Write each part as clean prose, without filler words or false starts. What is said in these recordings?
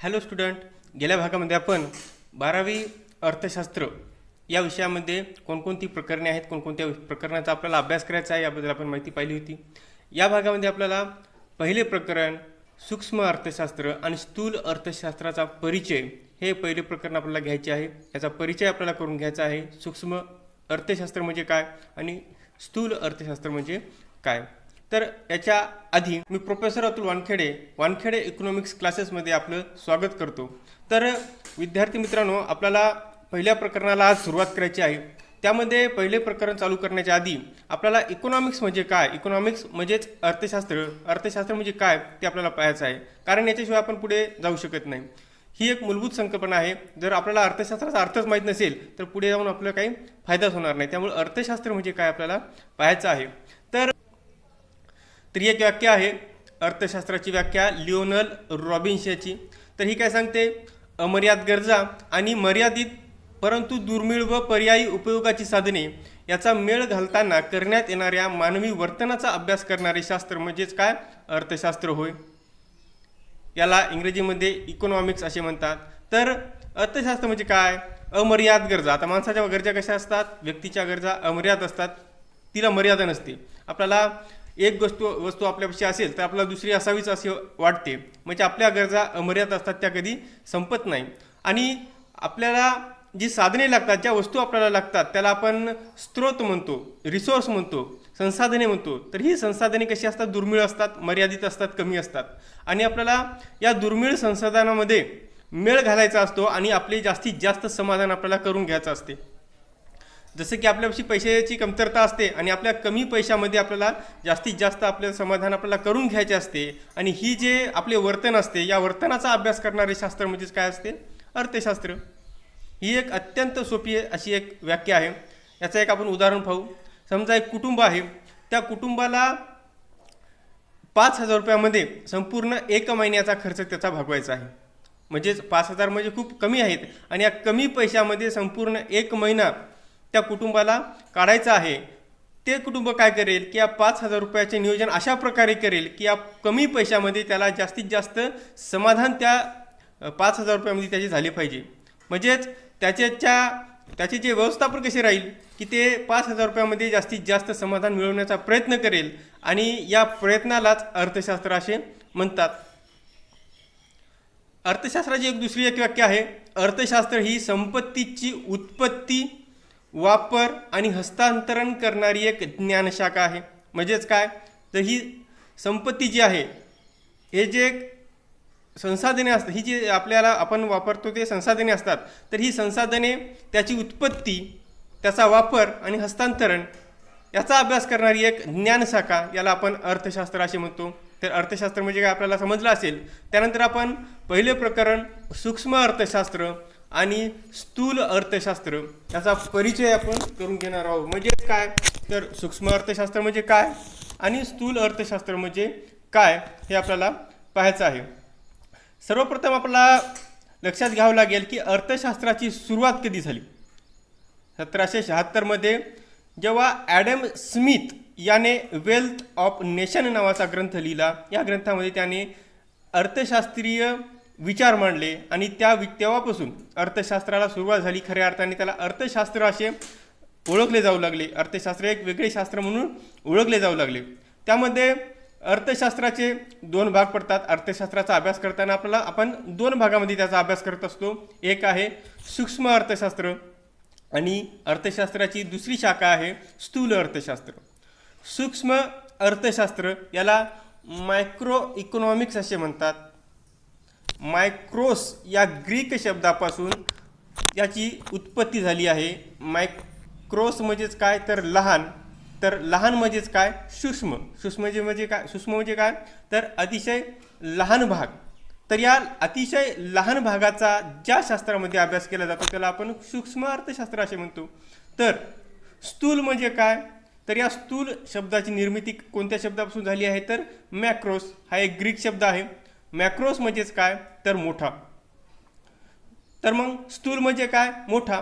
Hello student, गेल्या भागामध्ये आपण 12वी अर्थशास्त्र या विषयामध्ये कोणकोणती प्रकरणे आहेत, कोणकोणत्या प्रकरणाचा आपल्याला अभ्यास करायचा आहे याबद्दल आपण माहिती पाहिली होती. या भागामध्ये आपल्याला पहिले प्रकरण सूक्ष्म अर्थशास्त्र आणि स्थूल अर्थशास्त्राचा परिचय हे पहिले प्रकरण आपल्याला घ्यायचे आहे. याचा परिचय आपल्याला करून घ्यायचा आहे. सूक्ष्म अर्थशास्त्र म्हणजे काय आणि स्थूल अर्थशास्त्र म्हणजे काय. तर याच्या आधी मी प्रोफेसर अतुल वानखेडे इकॉनॉमिक्स क्लासेसमध्ये आपलं स्वागत करतो. तर विद्यार्थी मित्रांनो, आपल्याला पहिल्या प्रकरणाला आज सुरुवात करायची आहे. त्यामध्ये पहिले प्रकरण चालू करण्याच्या आधी आपल्याला इकॉनॉमिक्स म्हणजे काय, इकॉनॉमिक्स म्हणजेच अर्थशास्त्र म्हणजे काय ते आपल्याला पाहायचं आहे. कारण याच्याशिवाय आपण पुढे जाऊ शकत नाही. ही एक मूलभूत संकल्पना आहे. जर आपल्याला अर्थशास्त्राचा अर्थच माहीत नसेल तर पुढे जाऊन आपल्याला काही फायदाच होणार नाही. त्यामुळे अर्थशास्त्र म्हणजे काय आपल्याला पाहायचं आहे. तर एक व्याख्या आहे अर्थशास्त्राची व्याख्या लिओनल रॉबिन्स याची. तर ही काय सांगते, अमर्याद गरजा आणि मर्यादित परंतु दुर्मिळ व पर्यायी उपयोगाची साधने याचा मेळ घालताना करण्यात येणाऱ्या मानवी वर्तनाचा अभ्यास करणारे शास्त्र म्हणजेच काय, अर्थशास्त्र होय. याला इंग्रजीमध्ये इकॉनॉमिक्स असे म्हणतात. तर अर्थशास्त्र म्हणजे काय, अमर्याद गरजा. आता माणसाच्या गरजा कशा असतात, व्यक्तीच्या गरजा अमर्याद असतात, तिला मर्यादा नसते. आपल्याला एक वस्तू आपल्यापाशी असेल तर आपल्याला दुसरी असावीच असे वाटते. म्हणजे आपल्या गरजा अमर्याद असतात, त्या कधी संपत नाही. आणि आपल्याला जी साधने लागतात, ज्या वस्तू आपल्याला लागतात त्याला आपण स्रोत म्हणतो, रिसोर्स म्हणतो, संसाधने म्हणतो. तर ही संसाधने कशी असतात, दुर्मिळ असतात, मर्यादित असतात, कमी असतात. आणि आपल्याला या दुर्मिळ संसाधनामध्ये मेळ घालायचा असतो आणि आपले जास्तीत जास्त समाधान आपल्याला करून घ्यायचं असते. जसं की आपल्यापाशी पैशाची कमतरता असते आणि आपल्या कमी पैशामध्ये आपल्याला जास्तीत जास्त आपलं समाधान आपल्याला करून घ्यायचे असते. आणि ही जे आपले वर्तन असते, या वर्तनाचा अभ्यास करणारे शास्त्र म्हणजेच काय असते, अर्थशास्त्र. ही एक अत्यंत सोपी अशी एक व्याख्या आहे. याचं एक आपण उदाहरण पाहू. समजा एक कुटुंब आहे, त्या कुटुंबाला 5,000 रुपयामध्ये संपूर्ण 1 महिन्याचा खर्च त्याचा भागवायचा आहे. म्हणजेच 5,000 म्हणजे खूप कमी आहेत आणि या कमी पैशामध्ये संपूर्ण 1 महिना त्या कुटुंबाला काढायचं आहे. ते कुटुंब काय करेल की या 5,000 रुपयाचे नियोजन अशा प्रकारे करेल की या कमी पैशामध्ये त्याला जास्तीत जास्त समाधान त्या 5,000 रुपयामध्ये त्याचे झाले पाहिजे. म्हणजेच त्याचे जे व्यवस्थापन कसे राहील की ते 5,000 रुपयामध्ये जास्तीत जास्त समाधान मिळवण्याचा प्रयत्न करेल. आणि या प्रयत्नालाच अर्थशास्त्र असे म्हणतात. अर्थशास्त्राची दुसरी एक व्याख्या आहे, अर्थशास्त्र ही संपत्तीची उत्पत्ती, वापर आणि हस्तांतरण करणारी एक ज्ञानशाखा आहे. म्हणजेच काय, तर ही संपत्ती जी आहे, हे जे संसाधने असतात, ही जी आपल्याला आपण वापरतो ते संसाधने असतात, तर ही संसाधने, त्याची उत्पत्ती, त्याचा वापर आणि हस्तांतरण याचा अभ्यास करणारी एक ज्ञानशाखा, याला आपण अर्थशास्त्र असे म्हणतो. तर अर्थशास्त्र म्हणजे काय आपल्याला समजलं असेल. त्यानंतर आपण पहिले प्रकरण सूक्ष्म अर्थशास्त्र आणि स्थूल अर्थशास्त्र याचा परिचय आपण करून घेणार आहोत. म्हणजे काय, तर सूक्ष्म अर्थशास्त्र म्हणजे काय आणि स्थूल अर्थशास्त्र म्हणजे काय हे आपल्याला पाहायचं आहे. सर्वप्रथम आपल्याला लक्षात घ्यावं लागेल की अर्थशास्त्राची सुरुवात कधी झाली. 1776 जेव्हा ॲडम स्मिथ याने वेल्थ ऑफ नेशन नावाचा ग्रंथ लिहिला. या ग्रंथामध्ये त्याने अर्थशास्त्रीय विचार मांडले आणि तेव्हापासून अर्थशास्त्राला सुरुवात झाली. खऱ्या अर्थाने त्याला अर्थशास्त्र असे ओळखले जाऊ लागले. अर्थशास्त्र एक वेगळे शास्त्र म्हणून ओळखले जाऊ लागले. त्यामध्ये अर्थशास्त्राचे 2 भाग पडतात. अर्थशास्त्राचा अभ्यास करताना आपण 2 भागामध्ये त्याचा अभ्यास करत असतो. एक आहे सूक्ष्म अर्थशास्त्र आणि अर्थशास्त्राची दुसरी शाखा आहे स्थूल अर्थशास्त्र. सूक्ष्म अर्थशास्त्र याला मायक्रो इकॉनॉमिक्स असे म्हणतात. मायक्रोस या ग्रीक शब्दापासून याची उत्पत्ती झाली आहे. मायक्रोस म्हणजेच काय, तर लहान. तर लहान म्हणजेच काय, सूक्ष्म. सूक्ष्म म्हणजे काय, तर अतिशय लहान भाग. तर या अतिशय लहान भागाचा ज्या शास्त्रामध्ये अभ्यास केला जातो त्याला आपण सूक्ष्म अर्थशास्त्र असे म्हणतो. तर स्थूल म्हणजे काय, तर या स्थूल शब्दाची निर्मिती कोणत्या शब्दापासून झाली आहे, तर मॅक्रोस हा एक ग्रीक शब्द आहे. मॅक्रोस म्हणजेच काय, तर मोठा. तर मग स्थूल म्हणजे काय, मोठा.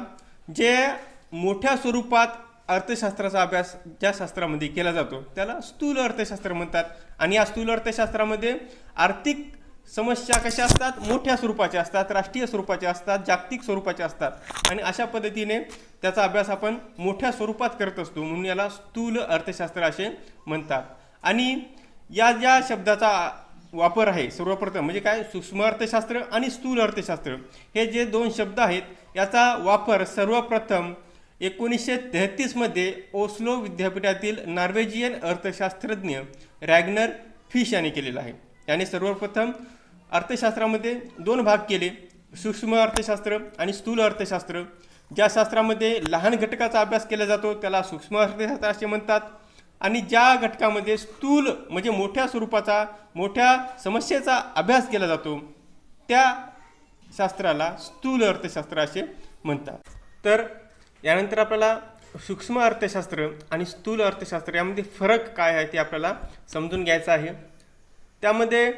जे मोठ्या स्वरूपात अर्थशास्त्राचा अभ्यास ज्या शास्त्रामध्ये केला जातो त्याला स्थूल अर्थशास्त्र म्हणतात. आणि या स्थूल अर्थशास्त्रामध्ये आर्थिक समस्या कशा असतात, मोठ्या स्वरूपाच्या असतात, राष्ट्रीय स्वरूपाच्या असतात, जागतिक स्वरूपाच्या असतात आणि अशा पद्धतीने त्याचा अभ्यास आपण मोठ्या स्वरूपात करत असतो, म्हणून याला स्थूल अर्थशास्त्र असे म्हणतात. आणि या ज्या शब्दाचा वापर आहे सर्वप्रथम म्हणजे काय, सूक्ष्म अर्थशास्त्र आणि स्थूल अर्थशास्त्र हे जे दोन शब्द आहेत याचा वापर सर्वप्रथम 1933 मध्ये ओस्लो विद्यापीठातील नॉर्वेजियन अर्थशास्त्रज्ञ रॅग्नर फिश यांनी केलेला आहे. याने सर्वप्रथम अर्थशास्त्रामध्ये दोन भाग केले, सूक्ष्म अर्थशास्त्र आणि स्थूल अर्थशास्त्र. ज्या शास्त्रामध्ये लहान घटकाचा अभ्यास केला जातो त्याला सूक्ष्म अर्थशास्त्र असे म्हणतात आणि ज्या घटकामध्ये स्थूल म्हणजे मोठ्या स्वरूपाचा मोठ्या समस्येचा अभ्यास केला जातो त्या शास्त्राला स्थूल अर्थशास्त्र असे म्हणतात. तर यानंतर आपल्याला सूक्ष्म अर्थशास्त्र आणि स्थूल अर्थशास्त्र यामध्ये फरक काय आहे ते आपल्याला समजून घ्यायचं आहे. त्यामध्ये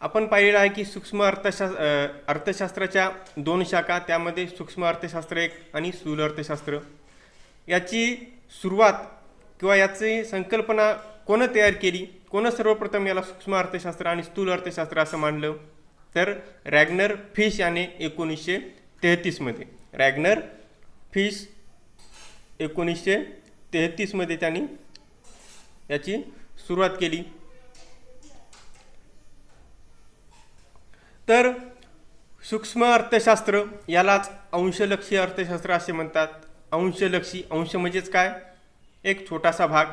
आपण पाहिलेलं आहे की सूक्ष्म अर्थशास्त्राच्या दोन शाखा, त्यामध्ये सूक्ष्म अर्थशास्त्र एक आणि स्थूल अर्थशास्त्र. याची सुरुवात किंवा याची संकल्पना कोणं तयार केली, कोणं सर्वप्रथम याला सूक्ष्म अर्थशास्त्र आणि स्थूल अर्थशास्त्र असं मानलं, तर रॅग्नर फिश याने 1933 मध्ये रॅग्नर फिश 1933 मध्ये त्यांनी याची सुरुवात केली. तर सूक्ष्म अर्थशास्त्र यालाच अंशलक्षी अर्थशास्त्र असे म्हणतात. अंशलक्षी, अंश म्हणजेच काय, एक छोटासा भाग,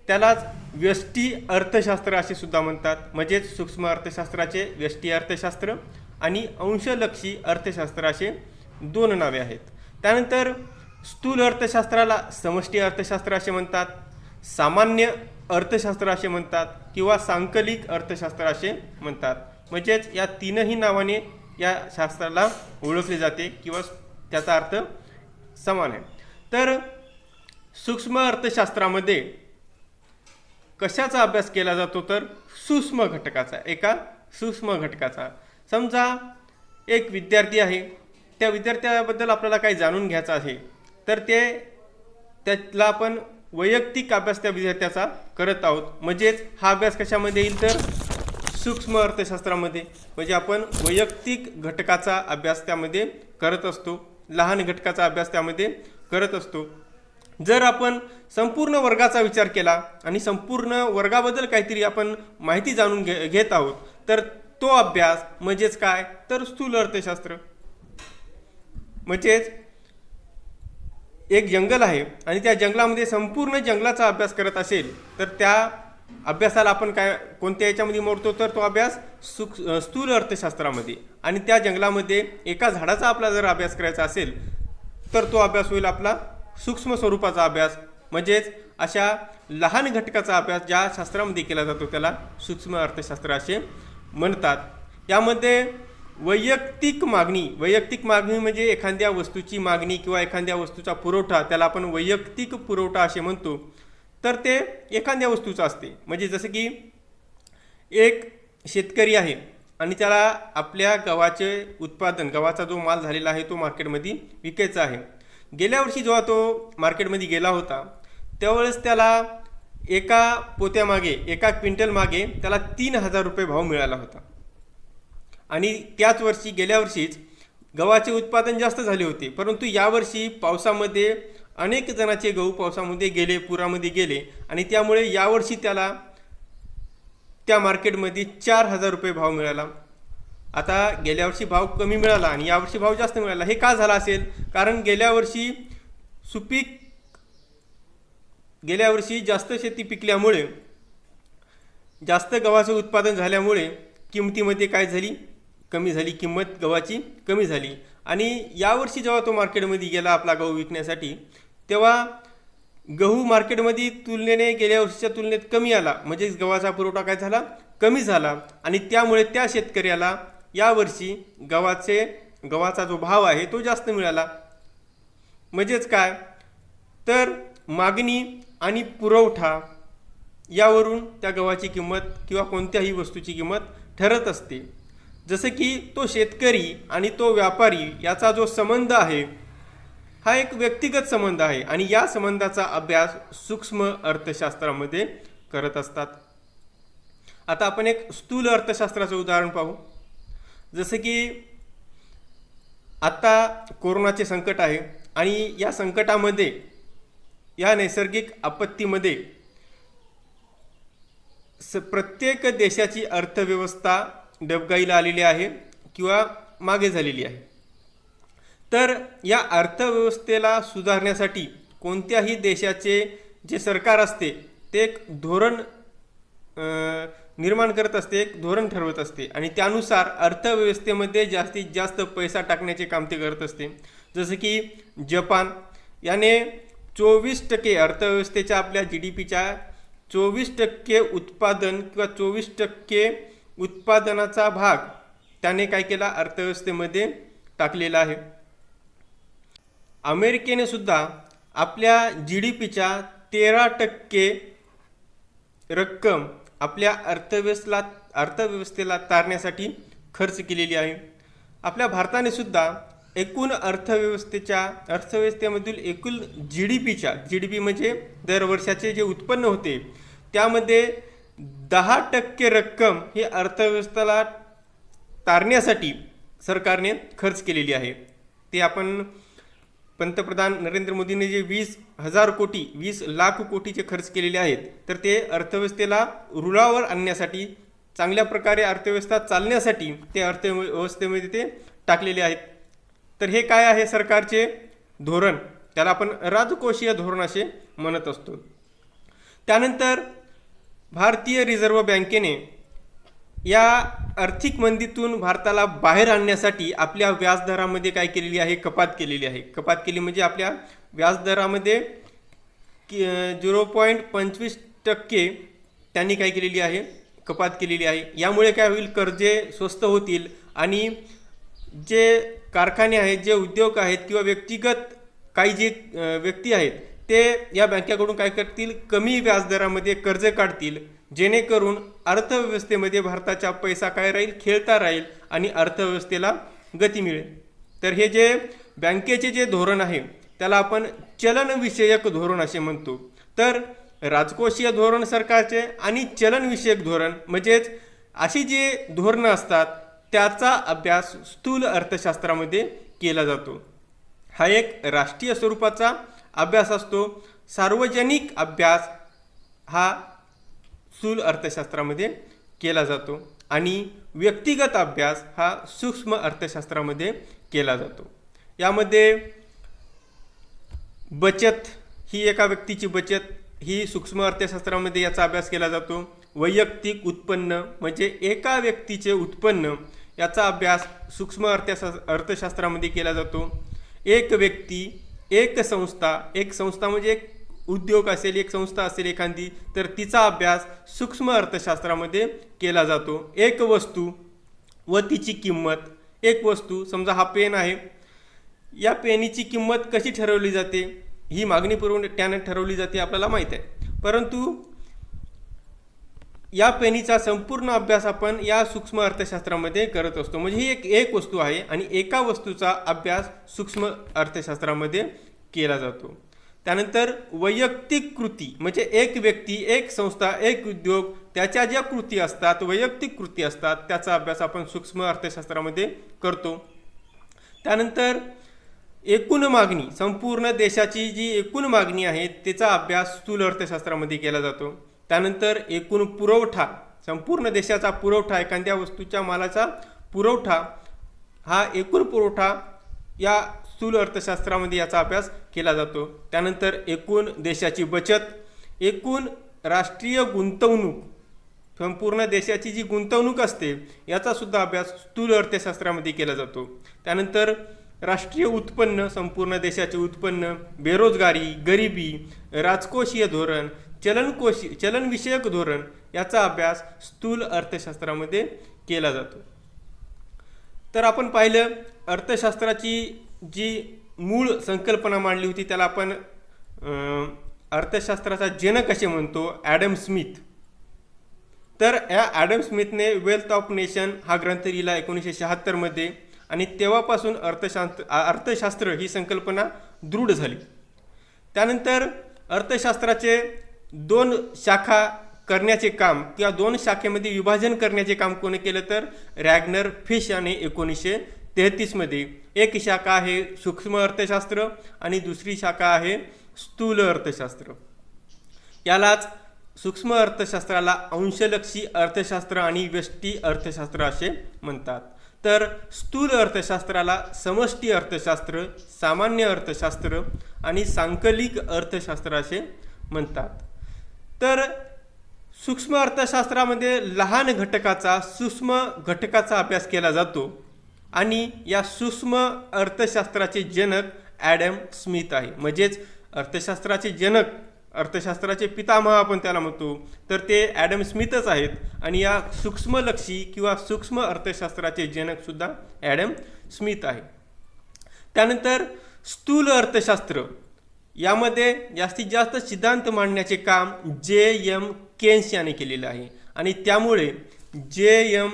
त्यालाच व्यष्टी अर्थशास्त्र असे सुद्धा म्हणतात. म्हणजेच सूक्ष्म अर्थशास्त्राचे व्यष्टी अर्थशास्त्र आणि अंशलक्षी अर्थशास्त्र असे दोन नावे आहेत. त्यानंतर स्थूल अर्थशास्त्राला समष्टी अर्थशास्त्र असे म्हणतात, सामान्य अर्थशास्त्र असे म्हणतात किंवा सांकलिक अर्थशास्त्र असे म्हणतात. म्हणजेच या तीनही नावाने या शास्त्राला ओळखले जाते किंवा त्याचा अर्थ समान आहे. तर सूक्ष्म अर्थशास्त्रामध्ये कशाचा अभ्यास केला जातो, तर सूक्ष्म घटकाचा, एका सूक्ष्म घटकाचा. समजा एक विद्यार्थी आहे, त्या विद्यार्थ्याबद्दल आपल्याला काही जाणून घ्यायचं आहे, तर त्याला आपण वैयक्तिक अभ्यास त्या विद्यार्थ्याचा करत आहोत. म्हणजेच हा अभ्यास कशामध्ये येईल, तर सूक्ष्म अर्थशास्त्रामध्ये. म्हणजे आपण वैयक्तिक घटकाचा अभ्यास त्यामध्ये करत असतो, लहान घटकाचा अभ्यास त्यामध्ये करत असतो. जर आपण संपूर्ण वर्गाचा विचार केला आणि संपूर्ण वर्गाबद्दल काहीतरी आपण माहिती जाणून घेत आहोत, तर तो अभ्यास म्हणजेच काय, तर स्थूल अर्थशास्त्र. म्हणजेच एक जंगल आहे आणि त्या जंगलामध्ये संपूर्ण जंगलाचा अभ्यास करत असेल तर त्या अभ्यासाला आपण काय कोणत्या याच्यामध्ये मोडतो, तर तो अभ्यास स्थूल अर्थशास्त्रामध्ये. आणि त्या जंगलामध्ये एका झाडाचा आपला जर अभ्यास करायचा असेल तर तो अभ्यास होईल आपला सूक्ष्म स्वरूपाचा अभ्यास. म्हणजेच अशा लहान घटकाचा अभ्यास ज्या शास्त्रामध्ये केला जातो त्याला सूक्ष्म अर्थशास्त्र असे म्हणतात. यामध्ये वैयक्तिक मागणी म्हणजे एखाद्या वस्तूची मागणी किंवा एखाद्या वस्तूचा पुरवठा, त्याला आपण वैयक्तिक पुरवठा असे म्हणतो. तर ते एखाद्या वस्तूचं असते. म्हणजे जसं की एक शेतकरी आहे आणि त्याला आपल्या गव्हाचे उत्पादन, गव्हाचा जो माल झालेला आहे तो मार्केटमध्ये विकायचा आहे. गेल्या वर्षी जेव्हा तो मार्केटमध्ये गेला होता त्यावेळेस त्याला एका पोत्यामागे, एका क्विंटल मागे त्याला 3,000 रुपये भाव मिळाला होता. आणि त्याच वर्षी, गेल्या वर्षीच गव्हाचे उत्पादन जास्त झाले होते, परंतु यावर्षी पावसामध्ये अनेक जणांचे गहू पावसामध्ये गेले, पुरामध्ये गेले आणि त्यामुळे यावर्षी त्याला त्या मार्केटमध्ये 4,000 रुपये भाव मिळाला. आता गेल्या वर्षी भाव कमी मिळाला आणि यावर्षी भाव जास्त मिळाला. हे का झालं असेल, कारण गेल्या वर्षी जास्त शेती पिकल्यामुळे, जास्त गव्हाचं उत्पादन झाल्यामुळे किमतीमध्ये काय झाली, कमी झाली, किंमत गव्हाची कमी झाली. आणि यावर्षी जेव्हा तो मार्केटमध्ये गेला आपला गहू विकण्यासाठी, तेव्हा गहू मार्केटमध्ये तुलनेने गेल्या वर्षीच्या तुलनेत कमी आला. म्हणजे गव्हाचा पुरवठा काय झाला, कमी झाला आणि त्यामुळे त्या शेतकऱ्याला यावर्षी गव्हाचा जो भाव आहे तो जास्त मिळाला. म्हणजेच काय, तर मागणी आणि पुरवठा यावरून त्या गव्हाची किंमत किंवा कोणत्याही वस्तूची किंमत ठरत असते. जसं की तो शेतकरी आणि तो व्यापारी याचा जो संबंध आहे हा एक व्यक्तिगत संबंध आहे आणि या संबंधाचा अभ्यास सूक्ष्म अर्थशास्त्रामध्ये करत असतात. आता आपण एक स्थूल अर्थशास्त्राचं उदाहरण पाहू. जसं की आता कोरोनाचे संकट आहे आणि या संकटामध्ये, या नैसर्गिक आपत्तीमध्ये प्रत्येक देशाची अर्थव्यवस्था डबघाईला आलेली आहे किंवा मागे झालेली आहे. तर या अर्थव्यवस्थेला सुधारण्यासाठी कोणत्याही देशाचे जे सरकार असते ते एक धोरण निर्माण करत असते, एक धोरण ठरवत असते आणि त्यानुसार अर्थव्यवस्थेमध्ये जास्तीत जास्त पैसा टाकण्याचे काम ते करत असते. जसं की जपान याने 24% अर्थव्यवस्थेच्या आपल्या GDPच्या 24% उत्पादन किंवा 24% उत्पादनाचा भाग त्याने काय केला, अर्थव्यवस्थेमध्ये टाकलेला आहे. अमेरिकेने सुद्धा आपल्या GDPच्या 13% रक्कम आपल्या अर्थव्यवस्थेला तारण्यासाठी खर्च केलेली आहे. आपल्या भारताने सुद्धा एकूण अर्थव्यवस्थेमधील एकूण GDP म्हणजे दरवर्षाचे जे उत्पन्न होते त्यामध्ये 10% रक्कम ही अर्थव्यवस्थेला तारण्यासाठी सरकारने खर्च केलेली आहे. ते आपण पंतप्रधान नरेंद्र मोदींनी जे 20 लाख कोटीचे खर्च केलेले आहेत, तर ते अर्थव्यवस्थेला रुळावर आणण्यासाठी, चांगल्या प्रकारे अर्थव्यवस्था चालण्यासाठी ते अर्थव्यवस्थेमध्ये ते टाकलेले आहेत. तर हे काय आहे सरकारचे धोरण, त्याला आपण राजकोषीय धोरण असे म्हणत असतो. त्यानंतर भारतीय रिझर्व्ह बँकेने या आर्थिक मंदीतून भारताला बाहेर आणण्यासाठी आपल्या व्याजदरामध्ये काय केलेली आहे, कपात केलेली आहे. कपात केली म्हणजे आपल्या व्याजदरामध्ये 0.25% त्यांनी काय केलेली आहे, कपात केलेली आहे. यामुळे काय होईल, कर्जे स्वस्त होतील आणि जे कारखाने आहेत, जे उद्योग आहेत किंवा व्यक्तिगत काही जे व्यक्ती आहेत ते या बँकेकडून काय करतील, कमी व्याजदरामध्ये कर्ज काढतील, जेणेकरून अर्थव्यवस्थेमध्ये भारताचा पैसा काय राहील, खेळता राहील आणि अर्थव्यवस्थेला गती मिळेल. तर हे जे बँकेचे जे धोरण आहे त्याला आपण चलनविषयक धोरण असे म्हणतो. तर राजकोषीय धोरण सरकारचे आणि चलनविषयक धोरण म्हणजेच अशी जी धोरणं असतात त्याचा अभ्यास स्थूल अर्थशास्त्रामध्ये केला जातो. हा एक राष्ट्रीय स्वरूपाचा अभ्यास असतो. सार्वजनिक अभ्यास हा स्थूल अर्थशास्त्रामध्ये केला जातो आणि व्यक्तिगत अभ्यास हा सूक्ष्म अर्थशास्त्रामध्ये केला जातो. यामध्ये बचत ही, एका व्यक्तीची बचत ही सूक्ष्म अर्थशास्त्रामध्ये याचा अभ्यास केला जातो. वैयक्तिक उत्पन्न म्हणजे एका व्यक्तीचे उत्पन्न याचा अभ्यास सूक्ष्म अर्थशास्त्रामध्ये केला जातो. एक व्यक्ती, एक संस्था म्हणजे एक उद्योग असेल, एक संस्था असेल एखादी, तर तिचा अभ्यास सूक्ष्म अर्थशास्त्रामध्ये केला जातो. एक वस्तू व तिची किंमत, एक वस्तू समजा हा पेन आहे, या पेनीची किंमत कशी ठरवली जाते, ही मागणी पुरवठ्याने ठरवली जाते आपल्याला माहीत आहे. परंतु या पेनीचा संपूर्ण अभ्यास आपण या सूक्ष्म अर्थशास्त्रामध्ये करत असतो. म्हणजे ही एक वस्तू आहे आणि एका वस्तूचा अभ्यास सूक्ष्म अर्थशास्त्रामध्ये केला जातो. त्यानंतर वैयक्तिक कृती म्हणजे एक व्यक्ती, एक संस्था, एक उद्योग, त्याच्या ज्या कृती असतात, वैयक्तिक कृती असतात, त्याचा अभ्यास आपण सूक्ष्म अर्थशास्त्रामध्ये करतो. त्यानंतर एकूण मागणी, संपूर्ण देशाची जी एकूण मागणी आहे त्याचा अभ्यास स्थूल अर्थशास्त्रामध्ये केला जातो. त्यानंतर एकूण पुरवठा, संपूर्ण देशाचा पुरवठा, एखाद्या वस्तूच्या मालाचा पुरवठा, हा एकूण पुरवठा या स्थूल अर्थशास्त्रामध्ये याचा अभ्यास केला जातो. त्यानंतर एकूण देशाची बचत, एकूण राष्ट्रीय गुंतवणूक, संपूर्ण देशाची जी गुंतवणूक असते याचा सुद्धा अभ्यास स्थूल अर्थशास्त्रामध्ये केला जातो. त्यानंतर राष्ट्रीय उत्पन्न, संपूर्ण देशाचे उत्पन्न, बेरोजगारी, गरिबी, राजकोषीय धोरण, चलनविषयक धोरण याचा अभ्यास स्थूल अर्थशास्त्रामध्ये केला जातो. तर आपण पाहिलं अर्थशास्त्राची जी मूळ संकल्पना मांडली होती त्याला आपण अर्थशास्त्राचा जनक असे म्हणतो, ॲडम स्मिथ. तर या ॲडम स्मिथने वेल्थ ऑफ नेशन हा ग्रंथ लिहिला 1976 मध्ये आणि तेव्हापासून अर्थशास्त्र ही संकल्पना दृढ झाली. त्यानंतर अर्थशास्त्राचे 2 शाखा करण्याचे काम किंवा दोन शाखेमध्ये विभाजन करण्याचे काम कोणी केलं तर रॅग्नर फिश याने 1933 मध्ये. एक शाखा आहे सूक्ष्म अर्थशास्त्र आणि दुसरी शाखा आहे स्थूल अर्थशास्त्र. यालाच सूक्ष्म अर्थशास्त्राला अंशलक्षी अर्थशास्त्र आणि व्यष्टी अर्थशास्त्र असे म्हणतात. तर स्थूल अर्थशास्त्राला समष्टी अर्थशास्त्र, सामान्य अर्थशास्त्र आणि सांकलिक अर्थशास्त्र असे म्हणतात. तर सूक्ष्म अर्थशास्त्रामध्ये लहान घटकाचा सूक्ष्म घटकाचा अभ्यास केला जातो आणि या सूक्ष्म अर्थशास्त्राचे जनक ॲडम स्मिथ आहे. म्हणजेच अर्थशास्त्राचे जनक, अर्थशास्त्राचे पितामह आपण त्याला म्हणतो, तर ते ॲडम स्मिथच आहेत. आणि या सूक्ष्मलक्षी किंवा सूक्ष्म अर्थशास्त्राचे जनकसुद्धा ॲडम स्मिथ आहे. त्यानंतर स्थूल अर्थशास्त्र, यामध्ये जास्तीत जास्त सिद्धांत मांडण्याचे काम J.M. केन्स याने केलेलं आहे आणि त्यामुळे J.M.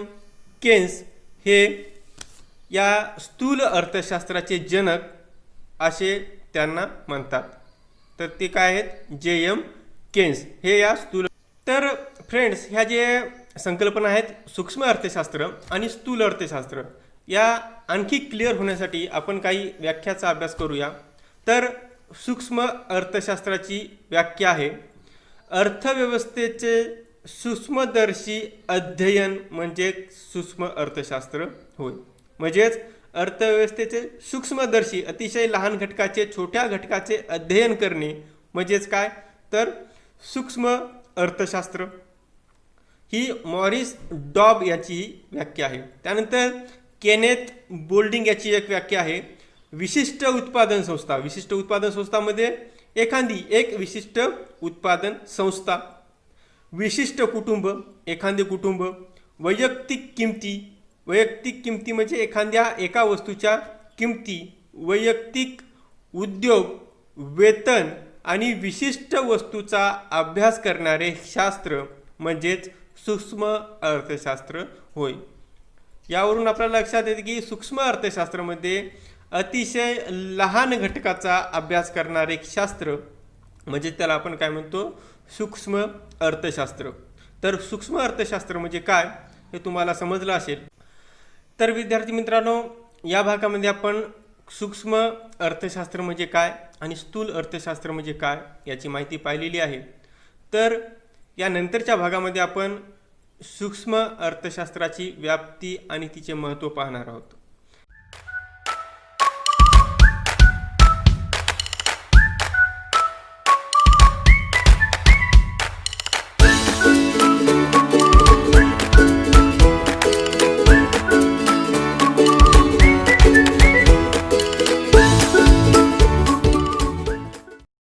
केन्स हे या स्थूल अर्थशास्त्राचे जनक असे त्यांना म्हणतात. तर ते काय आहेत? J.M. केन्स हे या स्थूल. तर फ्रेंड्स, ह्या जे संकल्पना आहेत सूक्ष्म अर्थशास्त्र आणि स्थूल अर्थशास्त्र, या आणखी क्लिअर होण्यासाठी आपण काही व्याख्याचा अभ्यास करूया. तर सूक्ष्म अर्थशास्त्राची व्याख्या आहे अर्थव्यवस्थेचे सूक्ष्मदर्शी अध्ययन म्हणजे सूक्ष्म अर्थशास्त्र होय. म्हणजेच अर्थव्यवस्थेचे सूक्ष्मदर्शी अतिशय लहान घटकाचे, छोट्या घटकाचे अध्ययन करणे म्हणजेच काय तर सूक्ष्म अर्थशास्त्र. ही मॉरिस डॉब याची व्याख्या आहे. त्यानंतर केनेथ बोल्डिंग याची एक व्याख्या आहे विशिष्ट उत्पादन संस्था. विशिष्ट उत्पादन संस्थामध्ये एखादी एक विशिष्ट उत्पादन संस्था, विशिष्ट कुटुंब, एखादे कुटुंब, वैयक्तिक किमती. वैयक्तिक किमती म्हणजे एका वस्तूच्या किमती, वैयक्तिक उद्योग, वेतन आणि विशिष्ट वस्तूचा अभ्यास करणारे शास्त्र म्हणजेच सूक्ष्म अर्थशास्त्र होय. यावरून आपल्याला लक्षात येते की सूक्ष्म अर्थशास्त्रामध्ये अतिशय लहान घटकाचा अभ्यास करणारे शास्त्र म्हणजे त्याला आपण काय म्हणतो सूक्ष्म अर्थशास्त्र. तर सूक्ष्म अर्थशास्त्र म्हणजे काय हे तुम्हाला समजलं असेल. तर विद्यार्थी मित्रांनो, या भागामध्ये आपण सूक्ष्म अर्थशास्त्र म्हणजे काय आणि स्थूल अर्थशास्त्र म्हणजे काय याची माहिती पाहिलेली आहे. तर या नंतरच्या भागामध्ये आपण सूक्ष्म अर्थशास्त्राची व्याप्ती आणि तिचे महत्त्व पाहणार आहोत.